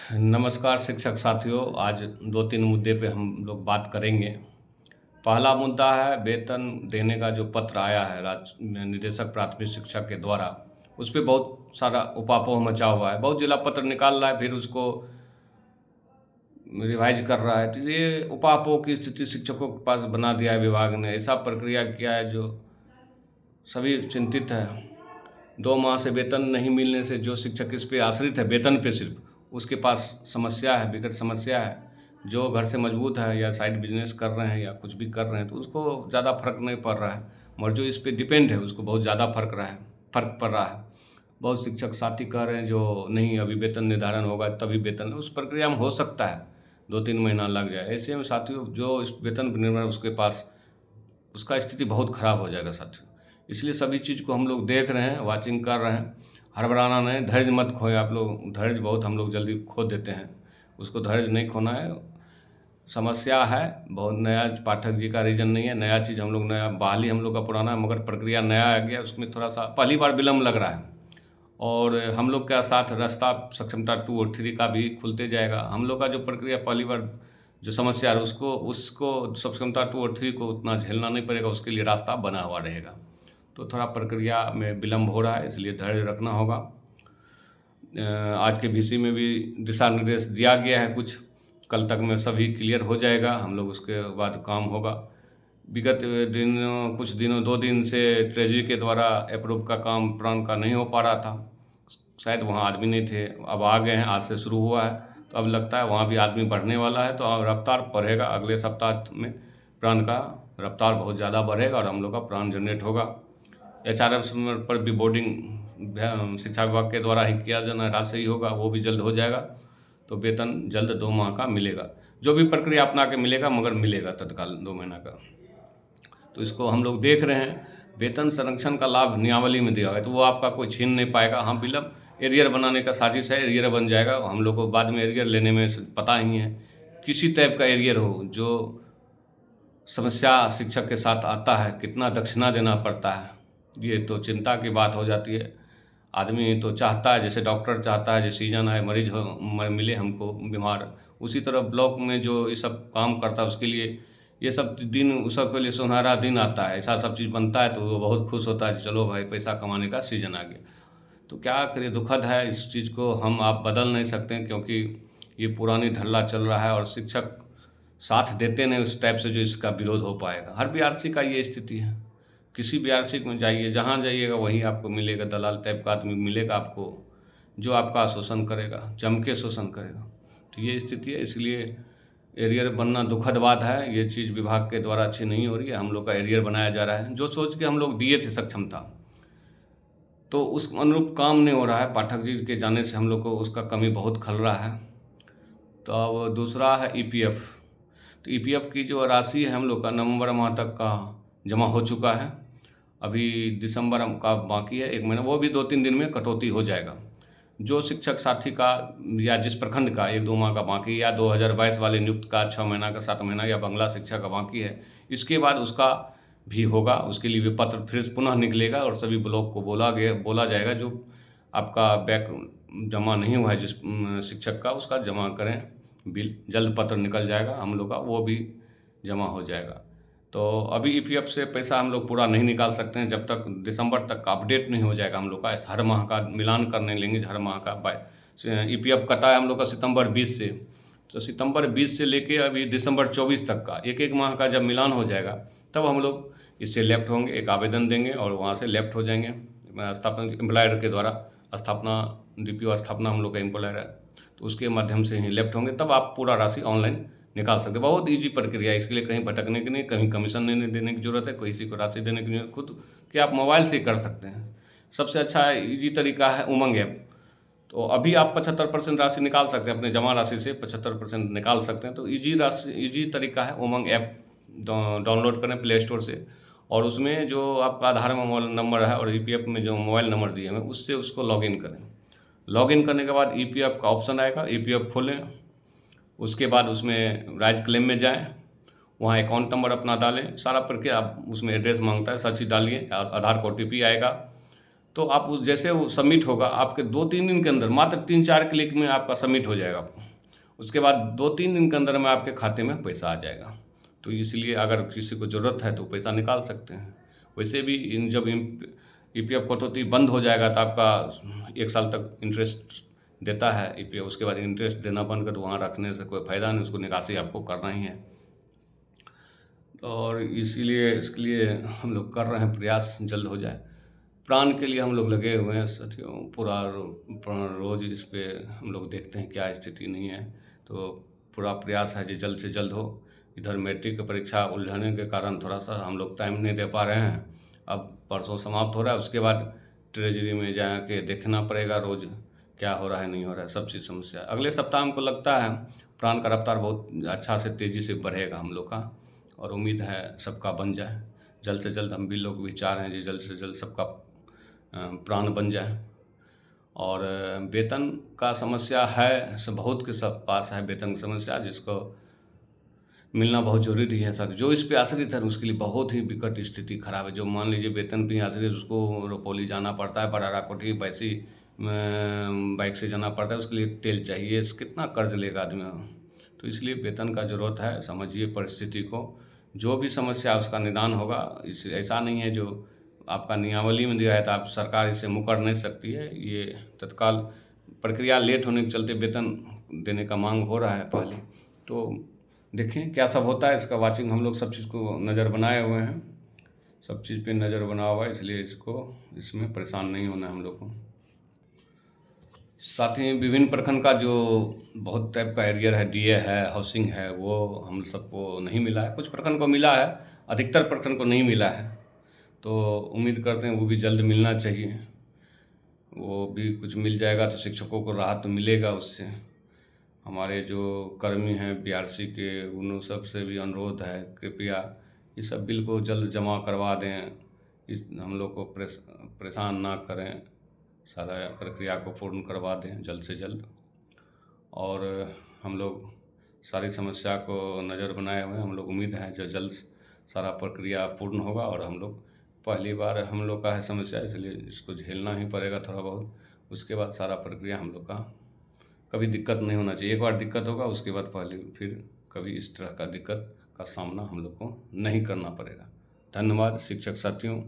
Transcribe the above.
नमस्कार शिक्षक साथियों। आज 2-3 मुद्दे पे हम लोग बात करेंगे। पहला मुद्दा है वेतन देने का जो पत्र आया है निदेशक प्राथमिक शिक्षा के द्वारा, उस पे बहुत सारा उपापोह मचा हुआ है। बहुत जिला पत्र निकाल रहा है, फिर उसको रिवाइज़ कर रहा है। तो ये उपापोह की स्थिति शिक्षकों के पास बना दिया है विभाग ने। ऐसा प्रक्रिया किया है जो सभी चिंतित हैं। 2 माह से वेतन नहीं मिलने से जो शिक्षक इस पे आश्रित है, वेतन पे सिर्फ़, उसके पास समस्या है, विकट समस्या है। जो घर से मजबूत है या साइड बिज़नेस कर रहे हैं या कुछ भी कर रहे हैं, तो उसको ज़्यादा फ़र्क नहीं पड़ रहा है। मगर जो इस पे डिपेंड है, उसको बहुत ज़्यादा फ़र्क पड़ रहा है। बहुत शिक्षक साथी कह रहे हैं जो नहीं अभी वेतन निर्धारण होगा तभी वेतन, उस प्रक्रिया में हो सकता है 2-3 महीना लग जाए। ऐसे में साथियों जो इस वेतन निर्भर उसके पास, उसका स्थिति बहुत ख़राब हो जाएगा साथियों। इसलिए सभी चीज़ को हम लोग देख रहे हैं, वाचिंग कर रहे हैं। हड़बड़ाना नहीं, धैर्य मत खोएँ आप लोग। धैर्य बहुत हम लोग जल्दी खो देते हैं, उसको धैर्य नहीं खोना है। समस्या है, बहुत नया पाठक जी का रीज़न नहीं है, नया चीज़ हम लोग नया बहाली हम लोग का पुराना है, मगर प्रक्रिया नया आ गया, उसमें थोड़ा-सा पहली बार विलम्ब लग रहा है। और हम लोग के साथ रास्ता सक्षमता 2 और 3 का भी खुलते जाएगा। हम लोग का जो प्रक्रिया पहली बार जो समस्या है उसको उसको सक्षमता 2 और 3 को उतना झेलना नहीं पड़ेगा, उसके लिए रास्ता बना हुआ रहेगा। तो थोड़ा प्रक्रिया में विलम्ब हो रहा है, इसलिए धैर्य रखना होगा। आज के वीसी में भी दिशा निर्देश दिया गया है कुछ, कल तक में सभी क्लियर हो जाएगा, हम लोग उसके बाद काम होगा। विगत कुछ दिनों 2 दिन से ट्रेज़री के द्वारा अप्रूव का काम प्राण का नहीं हो पा रहा था। शायद वहाँ आदमी नहीं थे, अब आ गए हैं, आज से शुरू हुआ है, तो अब लगता है वहाँ भी आदमी बढ़ने वाला है, तो अब रफ़्तार बढ़ेगा। अगले सप्ताह में प्राण का रफ़्तार बहुत ज़्यादा बढ़ेगा और हम लोग का प्राण जनरेट होगा। एचआरएफ पर भी बोर्डिंग शिक्षा विभाग के द्वारा ही किया जाना राशि ही होगा, वो भी जल्द हो जाएगा, तो वेतन जल्द 2 माह का मिलेगा। जो भी प्रक्रिया अपना के मिलेगा, मगर मिलेगा तत्काल 2 महीना का। तो इसको हम लोग देख रहे हैं। वेतन संरक्षण का लाभ नियमावली में दिया हुआ है, तो वो आपका कोई छीन नहीं पाएगा। हाँ, विलम्ब एरियर बनाने का साजिश है, एरियर बन जाएगा। हम लोग को बाद में एरियर लेने में पता ही है, किसी टाइप का एरियर हो, जो समस्या शिक्षक के साथ आता है, कितना दक्षिणा देना पड़ता है, ये तो चिंता की बात हो जाती है। आदमी तो चाहता है, जैसे डॉक्टर चाहता है जो सीजन आए मरीज हो मिले हमको बीमार, उसी तरह ब्लॉक में जो ये सब काम करता है उसके लिए ये सब दिन उस सबके लिए सुनहरा दिन आता है। ऐसा सब चीज़ बनता है तो वो बहुत खुश होता है, चलो भाई पैसा कमाने का सीजन आ गया। तो क्या करें, दुखद है, इस चीज़ को हम आप बदल नहीं सकते हैं, क्योंकि ये पुरानी ढल्ला चल रहा है और शिक्षक साथ देते नहीं उस टाइप से जो इसका विरोध हो पाएगा। हर बीआरसी का ये स्थिति है। किसी बीआरसी में जाइए, जहाँ जाइएगा वहीं आपको मिलेगा, दलाल टाइप का आदमी मिलेगा आपको, जो आपका शोषण करेगा, जम के शोषण करेगा। तो ये स्थिति है, इसलिए एरियर बनना दुखद बात है। ये चीज़ विभाग के द्वारा अच्छी नहीं हो रही है। हम लोग का एरियर बनाया जा रहा है, जो सोच के हम लोग दिए थे सक्षमता, तो उस अनुरूप काम नहीं हो रहा है। पाठक जी के जाने से हम लोग को उसका कमी बहुत खल रहा है। तो अब दूसरा है ईपीएफ। तो ईपीएफ की जो राशि है हम लोग का नवंबर माह तक का जमा हो चुका है। अभी दिसंबर का बाकी है 1 महीना, वो भी 2-3 दिन में कटौती हो जाएगा। जो शिक्षक साथी का या जिस प्रखंड का 1-2 माह का बाकी, या 2022 वाले नियुक्त का 6 महीना का 7 महीना या बंगला शिक्षा का बाकी है, इसके बाद उसका भी होगा। उसके लिए भी पत्र फिर से पुनः निकलेगा और सभी ब्लॉक को बोला जाएगा जो आपका बैक जमा नहीं हुआ है जिस शिक्षक का, उसका जमा करें। बिल जल्द पत्र निकल जाएगा, हम लोग का वो भी जमा हो जाएगा। तो अभी ईपीएफ से पैसा हम लोग पूरा नहीं निकाल सकते हैं जब तक दिसंबर तक का अपडेट नहीं हो जाएगा। हम लोग का हर माह का मिलान करने लेंगे, हर माह का ईपीएफ कटा है हम लोग का सितंबर 20 से, तो सितंबर 20 से लेके अभी दिसंबर 24 तक का एक माह का जब मिलान हो जाएगा, तब हम लोग इससे लेफ्ट होंगे, एक आवेदन देंगे और वहाँ से लेफ्ट हो जाएंगे। स्थापना एम्प्लॉयर के द्वारा स्थापना, डीपीओ स्थापना हम लोग का एम्प्लॉयर है, तो उसके माध्यम से ही लेफ्ट होंगे, तब आप पूरा राशि ऑनलाइन निकाल सकते हैं। बहुत ईजी प्रक्रिया है, इसके लिए कहीं भटकने की नहीं, कहीं कमीशन नहीं देने की ज़रूरत है, किसी को राशि देने की नहीं, खुद के आप मोबाइल से ही कर सकते हैं। सबसे अच्छा ईजी तरीका है उमंग ऐप। तो अभी आप 75% राशि निकाल सकते हैं, अपने जमा राशि से 75% निकाल सकते हैं। तो ईजी तरीका है उमंग ऐप, डाउनलोड करें प्ले स्टोर से, और उसमें जो आपका आधार में मोबाइल नंबर है और ईपीएफ में जो मोबाइल नंबर दिए हैं उससे उसको लॉगिन करें। लॉगिन करने के बाद ईपीएफ का ऑप्शन आएगा, ईपीएफ खोलें, उसके बाद उसमें राइज क्लेम में जाएं, वहाँ अकाउंट नंबर अपना डालें, सारा प्रक्रिया आप उसमें एड्रेस मांगता है, सच ही डालिए, आधार का ओटीपी आएगा, तो आप उस जैसे वो सबमिट होगा आपके 2-3 दिन के अंदर, मात्र 3-4 क्लिक में आपका सबमिट हो जाएगा। उसके बाद 2-3 दिन के अंदर में आपके खाते में पैसा आ जाएगा। तो इसलिए अगर किसी को ज़रूरत है तो पैसा निकाल सकते हैं। वैसे भी इन जब ईपीएफ कटौती बंद हो जाएगा तो आपका 1 साल तक इंटरेस्ट देता है ईपीएफ, उसके बाद इंटरेस्ट देना बंद कर, तो वहाँ रखने से कोई फ़ायदा नहीं, उसको निकासी आपको करना ही है। और इसीलिए इसके लिए हम लोग कर रहे हैं प्रयास जल्द हो जाए। प्राण के लिए हम लोग लगे हुए हैं साथियों, पूरा रोज़ इस पे हम लोग देखते हैं क्या स्थिति नहीं है, तो पूरा प्रयास है कि जल्द से जल्द हो। इधर मैट्रिक की परीक्षा उलझने के कारण थोड़ा सा हम लोग टाइम नहीं दे पा रहे हैं। अब परसों समाप्त हो रहा है, उसके बाद ट्रेजरी में जाके देखना पड़ेगा रोज़ क्या हो रहा है नहीं हो रहा है, सब चीज़ समस्या। अगले सप्ताह हमको लगता है प्राण का रफ्तार बहुत अच्छा से तेज़ी से बढ़ेगा हम लोग का, और उम्मीद है सबका बन जाए जल्द से जल्द। हम भी लोग भी चाह रहे हैं कि जल्द से जल्द सबका प्राण बन जाए। और वेतन का समस्या है, सब बहुत के सब पास है वेतन की समस्या, जिसको मिलना बहुत ज़रूरी है सर। जो इस पे आश्रित है उसके लिए बहुत ही विकट स्थिति खराब है। जो मान लीजिए वेतन पे आश्रित, उसको रुपौली जाना पड़ता है, बरारा कोठी वैसी बाइक से जाना पड़ता है, उसके लिए तेल चाहिए, कितना कर्ज लेगा आदमी। तो इसलिए वेतन का ज़रूरत है, समझिए परिस्थिति को। जो भी समस्या उसका निदान होगा। इस ऐसा नहीं है जो आपका नियमावली में दिया है तो आप सरकार इससे मुकर नहीं सकती है। ये तत्काल प्रक्रिया लेट होने के चलते वेतन देने का मांग हो रहा है पहले। तो देखें क्या सब होता है, इसका वाचिंग हम लोग सब चीज़ को नज़र बनाए हुए हैं, सब चीज़ पे नज़र बना हुआ है, इसलिए इसमें परेशान नहीं होना है हम लोग को। साथ ही विभिन्न प्रखंड का जो बहुत टाइप का एरियर है, डीए है, हाउसिंग है, वो हम सबको नहीं मिला है। कुछ प्रखंड को मिला है, अधिकतर प्रखंड को नहीं मिला है। तो उम्मीद करते हैं वो भी जल्द मिलना चाहिए। वो भी कुछ मिल जाएगा तो शिक्षकों को राहत तो मिलेगा उससे। हमारे जो कर्मी हैं बीआरसी के, उन सब से भी अनुरोध है कृपया इस सब बिल को जल्द जमा करवा दें। इस हम लोग को परेशान ना करें, सारा प्रक्रिया को पूर्ण करवा दें जल्द से जल्द। और हम लोग सारी समस्या को नज़र बनाए हुए हैं। हम लोग उम्मीद है जो जल्द सारा प्रक्रिया पूर्ण होगा। और हम लोग पहली बार हम लोग का है समस्या, इसलिए इसको झेलना ही पड़ेगा थोड़ा बहुत। उसके बाद सारा प्रक्रिया हम लोग का कभी दिक्कत नहीं होना चाहिए। एक बार दिक्कत होगा उसके बाद पहले फिर कभी इस तरह का दिक्कत का सामना हम लोग को नहीं करना पड़ेगा। धन्यवाद शिक्षक साथियों।